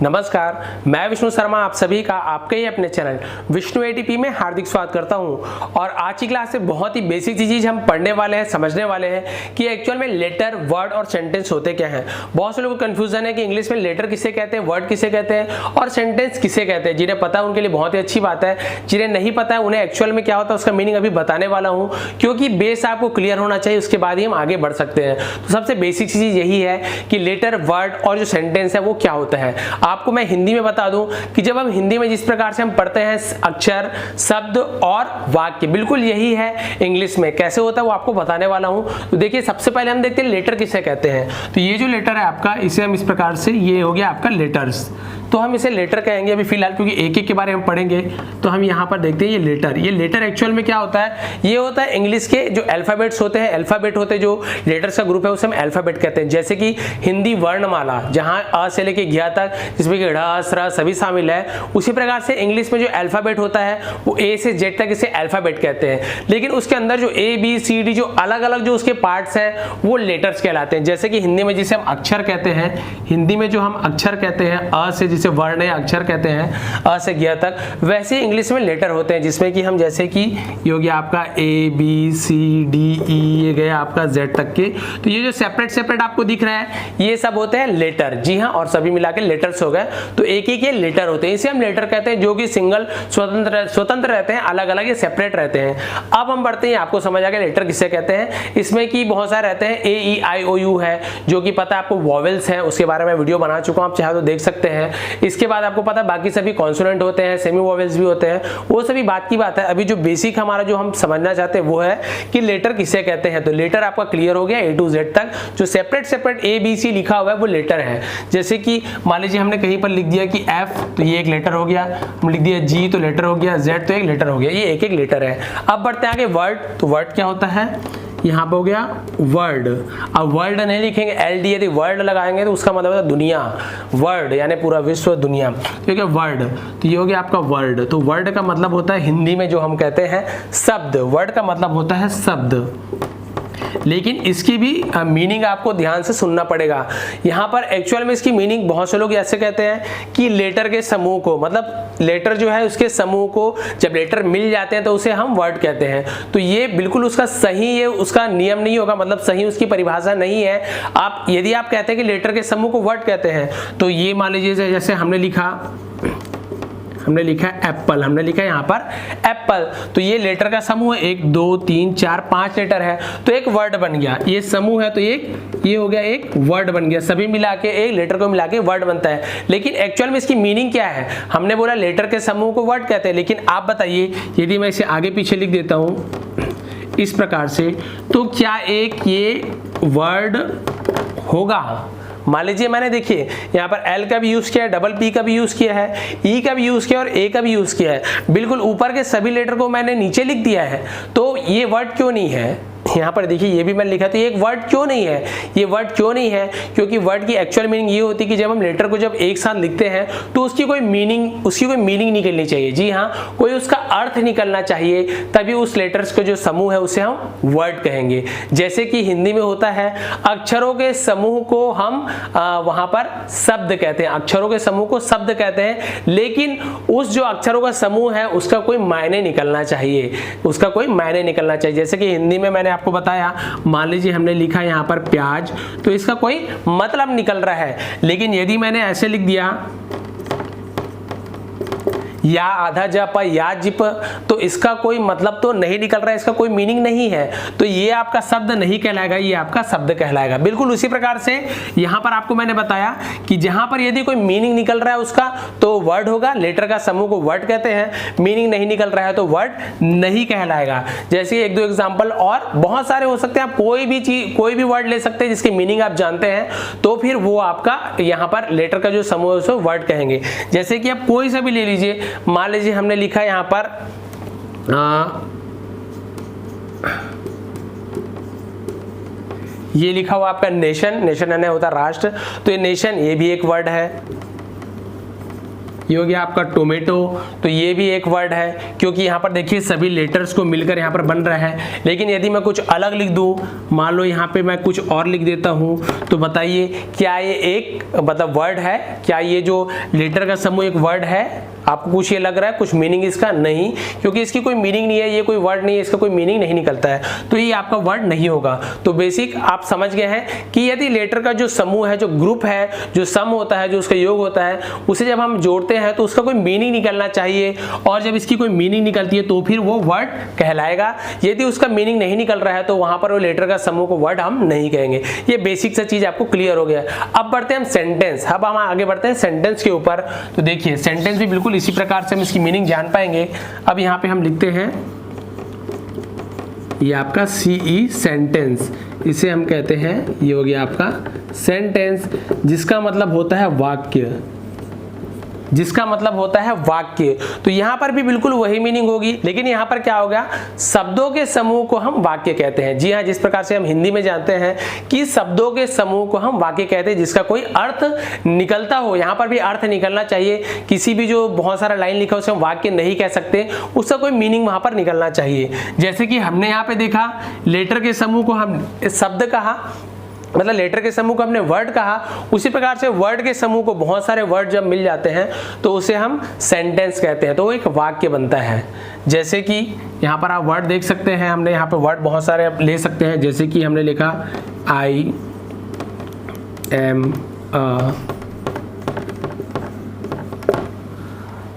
नमस्कार, मैं विष्णु शर्मा आप सभी का आपके ही अपने चैनल विष्णु एटीपी में हार्दिक स्वागत करता हूं। और आज की क्लास से बहुत ही बेसिक चीज़ हम पढ़ने वाले हैं, समझने वाले हैं कि एक्चुअल में लेटर, वर्ड और सेंटेंस होते क्या हैं। बहुत से लोगों को कंफ्यूजन है कि इंग्लिश में लेटर किसे कहते हैं, वर्ड किसे कहते हैं और सेंटेंस किसे कहते हैं। जिन्हें पता है उनके लिए बहुत ही अच्छी बात है, जिन्हें नहीं पता है उन्हें एक्चुअल में क्या होता है उसका मीनिंग अभी बताने वाला हूँ, क्योंकि बेस आपको क्लियर होना चाहिए, उसके बाद ही हम आगे बढ़ सकते हैं। तो सबसे बेसिक चीज़ यही है कि लेटर, वर्ड और जो सेंटेंस है वो क्या होता है। आपको मैं हिंदी में बता दूं कि जब हम हिंदी में जिस प्रकार से हम पढ़ते हैं अक्षर, शब्द और वाक्य, बिल्कुल यही है इंग्लिश में कैसे होता है वो आपको बताने वाला हूं। तो देखिए, सबसे पहले हम देखते हैं लेटर किसे कहते हैं। तो ये जो लेटर है आपका, इसे हम इस प्रकार से, ये हो गया आपका लेटर्स, तो हम इसे लेटर कहेंगे अभी फिलहाल, क्योंकि एक एक के बारे में पढ़ेंगे। तो हम यहाँ पर देखते हैं ये लेटर एक्चुअल में क्या होता है। ये होता है इंग्लिश के जो अल्फाबेट्स होते हैं, अल्फाबेट होते हैं, जो लेटर्स का ग्रुप है उसे हम अल्फाबेट कहते हैं। जैसे कि हिंदी वर्णमाला, जहाँ अ से लेके घ तक, जिसमें कि ढ, स, र सभी शामिल है, उसी प्रकार से इंग्लिश में जो अल्फाबेट होता है वो ए से जेड तक इसे अल्फाबेट कहते हैं। लेकिन उसके अंदर जो ए बी सी डी जो अलग अलग जो उसके पार्ट्स हैं वो लेटर्स कहलाते हैं। जैसे कि हिंदी में जिसे हम अक्षर कहते हैं, हिंदी में जो हम अक्षर कहते हैं, अ से जिसे वर्ण या अक्षर कहते हैं, अ से ज्ञ तक, वैसे इंग्लिश में लेटर होते हैं, जिसमें कि हम जैसे कि ये हो गया आपका A B C D E, ये गया आपका जेड तक के। तो ये जो सेपरेट आपको दिख रहा है ये सब होते हैं लेटर। जी हाँ, और सभी मिला के लेटर्स हो गए, तो एक एक ये लेटर होते हैं, इसे हम लेटर कहते हैं, जो कि सिंगल स्वतंत्र रहते हैं, अलग अलग ये सेपरेट रहते हैं। अब हम बढ़ते हैं, आपको समझ आ गया लेटर किसे कहते हैं। इसमें कि बहुत सारे रहते हैं, ए ई आई ओ यू है, जो कि पता है आपको वॉवेल्स हैं, उसके बारे में वीडियो बना चुका हूं, आप चाहे तो देख सकते हैं। इसके बाद आपको पता है बाकी सभी कॉन्सोनेंट होते हैं, सेमी वॉवेल्स भी होते हैं, वो सभी बात की बात है। अभी जो बेसिक हमारा जो हम समझना चाहते हैं वो है कि लेटर किसे कहते हैं। तो लेटर आपका क्लियर हो गया, ए टू जेड तक जो सेपरेट ए बी सी लिखा हुआ है वो लेटर है। जैसे कि मान लीजिए हमने कहीं पर लिख दिया कि एफ, तो ये एक लेटर हो गया, हम लिख दिया जी तो लेटर हो गया, जेड तो एक लेटर हो गया, ये एक एक लेटर है। अब बढ़ते हैं आगे वर्ड। तो वर्ड क्या होता है, यहाँ पे हो गया वर्ड। अब वर्ल्ड नहीं लिखेंगे, एल डी, यदि वर्ल्ड लगाएंगे तो उसका मतलब है दुनिया, वर्ल्ड यानी पूरा विश्व, दुनिया, ठीक है वर्ड। तो ये हो गया आपका वर्ड। तो वर्ड का मतलब होता है हिंदी में जो हम कहते हैं शब्द, वर्ड का मतलब होता है शब्द। लेकिन इसकी भी मीनिंग आपको ध्यान से सुनना पड़ेगा। यहाँ पर एक्चुअल में इसकी मीनिंग बहुत से लोग ऐसे कहते हैं कि लेटर के समूह को, मतलब लेटर जो है उसके समूह को जब लेटर मिल जाते हैं तो उसे हम वर्ड कहते हैं। तो ये बिल्कुल उसका सही, ये उसका नियम नहीं होगा, मतलब सही उसकी परिभाषा नहीं है। आप यदि आप कहते हैं कि लेटर के समूह को वर्ड कहते हैं, तो ये मान लीजिए जैसे हमने लिखा एप्पल, हमने लिखा यहाँ पर एप्पल, तो ये लेटर का समूह है, 1 2 3 4 5 लेटर है, तो एक वर्ड बन गया। ये समूह है तो ये हो गया एक वर्ड बन गया, सभी मिला के एक लेटर को मिला के वर्ड बनता है। लेकिन एक्चुअल में इसकी मीनिंग क्या है, हमने बोला लेटर के समूह को वर्ड कहते हैं, लेकिन आप बताइए यदि मैं इसे आगे पीछे लिख देता हूं इस प्रकार से, तो क्या एक ये वर्ड होगा। मान लीजिए मैंने, देखिए यहाँ पर एल का भी यूज किया है, डबल पी का भी यूज किया है, ई का भी यूज किया और ए का भी यूज किया है, बिल्कुल ऊपर के सभी लेटर को मैंने नीचे लिख दिया है, तो ये वर्ड क्यों नहीं है। यहाँ पर देखिए ये भी मैंने लिखा, तो ये एक वर्ड क्यों नहीं है, ये वर्ड क्यों नहीं है, क्योंकि वर्ड की एक्चुअल मीनिंग ये होती है कि जब हम लेटर को जब एक साथ लिखते हैं तो उसकी कोई मीनिंग निकलनी चाहिए। जी हाँ, कोई उसका अर्थ निकलना चाहिए, तभी उस लेटर्स का जो समूह है उसे हम वर्ड कहेंगे। जैसे कि हिंदी में होता है अक्षरों के समूह को हम वहां पर शब्द कहते हैं, अक्षरों के समूह को शब्द कहते हैं, लेकिन उस जो अक्षरों का समूह है उसका कोई मायने निकलना चाहिए, उसका कोई मायने निकलना चाहिए। जैसे कि हिंदी में मैंने आपको बताया, मान लीजिए हमने लिखा यहाँ पर प्याज, तो इसका कोई मतलब निकल रहा है, लेकिन यदि मैंने ऐसे लिख दिया या आधा जप या जिप, तो इसका कोई मतलब तो नहीं निकल रहा है, इसका कोई मीनिंग नहीं है, तो ये आपका शब्द नहीं कहलाएगा, ये आपका शब्द कहलाएगा। बिल्कुल उसी प्रकार से यहाँ पर आपको मैंने बताया कि जहां पर यदि कोई मीनिंग निकल रहा है उसका तो वर्ड होगा, लेटर का समूह को वर्ड कहते हैं, मीनिंग नहीं निकल रहा है तो वर्ड नहीं कहलाएगा। जैसे एक दो एग्जाम्पल और बहुत सारे हो सकते हैं, आप कोई भी चीज, कोई भी वर्ड ले सकते हैं जिसकी मीनिंग आप जानते हैं, तो फिर वो आपका यहाँ पर लेटर का जो समूह है उसे वर्ड कहेंगे। जैसे कि आप कोई सा भी ले लीजिए, मान लीजिए हमने लिखा यहाँ पर ये लिखा हुआ आपका नेशन, नेशन यानी होता राष्ट्र, तो ये नेशन, ये भी एक वर्ड है, ये हो गया आपका टोमेटो, तो ये भी एक वर्ड है क्योंकि यहाँ पर देखिए सभी लेटर्स को मिलकर यहाँ पर बन रहा है। लेकिन यदि मैं कुछ अलग लिख दूँ, मान लो यहाँ पे मैं कुछ और लिख देता हूँ, तो बताइए क्या ये एक मतलब वर्ड है? क्या ये जो लेटर का समूह एक वर्ड है? आपको कुछ ये लग रहा है कुछ मीनिंग इसका? नहीं, क्योंकि इसकी कोई मीनिंग नहीं है, ये कोई वर्ड नहीं है, इसका कोई मीनिंग नहीं निकलता है, तो ये आपका वर्ड नहीं होगा। तो बेसिक आप समझ गए हैं कि यदि लेटर का जो समूह है, जो ग्रुप है, जो सम होता है, जो उसका योग होता है, उसे जब हम जोड़ते हैं तो उसका कोई मीनिंग निकलना चाहिए, और जब इसकी कोई मीनिंग निकलती है तो फिर वो वर्ड कहलाएगा। यदि उसका मीनिंग नहीं निकल रहा है तो वहां पर वो लेटर का समूह को वर्ड हम नहीं कहेंगे। ये बेसिक सा चीज आपको क्लियर हो गया। अब बढ़ते हैं हम सेंटेंस। अब हम आगे बढ़ते हैं सेंटेंस के ऊपर। तो देखिए सेंटेंस भी बिल्कुल इसी प्रकार से हम इसकी मीनिंग जान पाएंगे। अब यहाँ पे हम लिखते हैं ये आपका CE सेंटेंस, इसे हम कहते हैं, ये हो गया आपका सेंटेंस, जिसका मतलब होता है वाक्य, जिसका मतलब होता है वाक्य। तो यहाँ पर भी बिल्कुल वही मीनिंग होगी, लेकिन यहाँ पर क्या होगा, शब्दों के समूह को हम वाक्य कहते हैं। जी हाँ, जिस प्रकार से हम हिंदी में जानते हैं कि शब्दों के समूह को हम वाक्य कहते हैं जिसका कोई अर्थ निकलता हो, यहाँ पर भी अर्थ निकलना चाहिए। किसी भी जो बहुत सारा लाइन लिखा हो उसे हम वाक्य नहीं कह सकते, उसका कोई मीनिंग वहां पर निकलना चाहिए। जैसे कि हमने यहाँ पे देखा लेटर के समूह को हम शब्द कहा, मतलब लेटर के समूह को हमने वर्ड कहा, उसी प्रकार से वर्ड के समूह को बहुत सारे वर्ड जब मिल जाते हैं तो उसे हम सेंटेंस कहते हैं, तो वो एक वाक्य बनता है। जैसे कि यहाँ पर आप वर्ड देख सकते हैं, हमने यहाँ पर वर्ड बहुत सारे ले सकते हैं। जैसे कि हमने लिखा I am a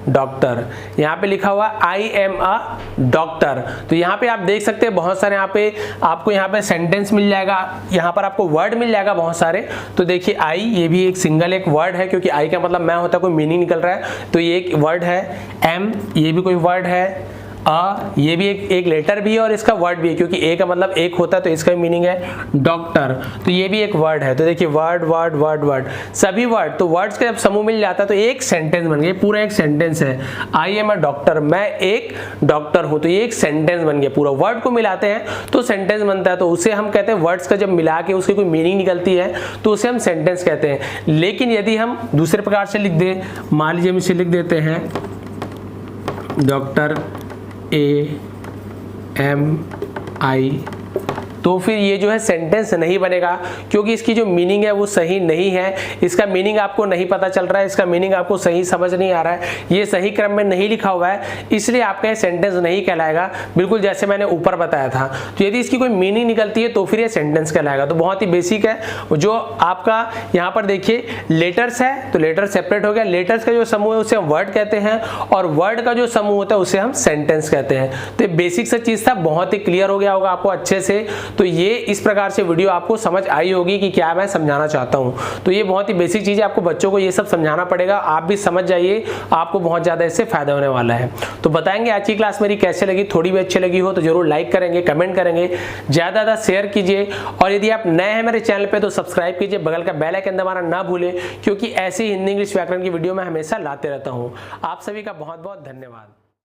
डॉक्टर, यहाँ पे लिखा हुआ I am a डॉक्टर। तो यहाँ पे आप देख सकते हैं बहुत सारे, यहाँ पे आपको यहाँ पे सेंटेंस मिल जाएगा, यहाँ पर आपको वर्ड मिल जाएगा बहुत सारे। तो देखिए I, ये भी एक सिंगल एक वर्ड है क्योंकि I का मतलब मैं होता है, कोई मीनिंग निकल रहा है, तो ये एक वर्ड है। M, ये भी कोई वर्ड है। ये भी एक लेटर भी है और इसका वर्ड भी है, क्योंकि ए का मतलब एक होता है तो इसका मीनिंग है डॉक्टर, तो ये भी एक वर्ड है। तो देखिए वर्ड वर्ड वर्ड वर्ड, सभी वर्ड, तो वर्ड्स का जब समूह मिल जाता है तो एक सेंटेंस बन गया, पूरा एक सेंटेंस है। आई एम अ डॉक्टर, मैं एक डॉक्टर हूं, तो ये एक सेंटेंस बन गया। पूरा वर्ड को मिलाते हैं तो सेंटेंस बनता है, तो उसे हम कहते हैं, वर्ड्स का जब मिला के उसकी कोई मीनिंग निकलती है तो उसे हम सेंटेंस कहते हैं। लेकिन यदि हम दूसरे प्रकार से लिख दें, मान लीजिए हम इसे लिख देते हैं डॉक्टर AMI, तो फिर ये जो है सेंटेंस नहीं बनेगा, क्योंकि इसकी जो मीनिंग है वो सही नहीं है। इसका मीनिंग आपको नहीं पता चल रहा है, इसका मीनिंग आपको सही समझ नहीं आ रहा है, ये सही क्रम में नहीं लिखा हुआ है, इसलिए आपका ये सेंटेंस नहीं कहलाएगा, बिल्कुल जैसे मैंने ऊपर बताया था। तो यदि इसकी कोई मीनिंग निकलती है तो फिर ये सेंटेंस कहलाएगा। तो बहुत ही बेसिक है। जो आपका यहाँ पर देखिए लेटर्स है, तो लेटर सेपरेट हो गया। लेटर्स का जो समूह है उसे हम वर्ड कहते हैं, और वर्ड का जो समूह होता है उसे हम सेंटेंस कहते हैं। तो ये बेसिक सा चीज था, बहुत ही क्लियर हो गया होगा आपको अच्छे से। तो ये इस प्रकार से वीडियो आपको समझ आई होगी कि क्या मैं समझाना चाहता हूं। तो ये बहुत ही बेसिक चीज है, आपको बच्चों को ये सब समझाना पड़ेगा, आप भी समझ जाइए, आपको बहुत ज्यादा इससे फायदा होने वाला है। तो बताएंगे आज की क्लास मेरी कैसे लगी, थोड़ी भी अच्छी लगी हो तो जरूर लाइक करेंगे, कमेंट करेंगे, ज्यादा शेयर कीजिए, और यदि आप नए हैं मेरे चैनल पे तो सब्सक्राइब कीजिए, बगल का बेल आइकन दबाना ना भूलें, क्योंकि ऐसी हिंदी इंग्लिश व्याकरण की वीडियो मैं हमेशा लाते रहता हूँ। आप सभी का बहुत बहुत धन्यवाद।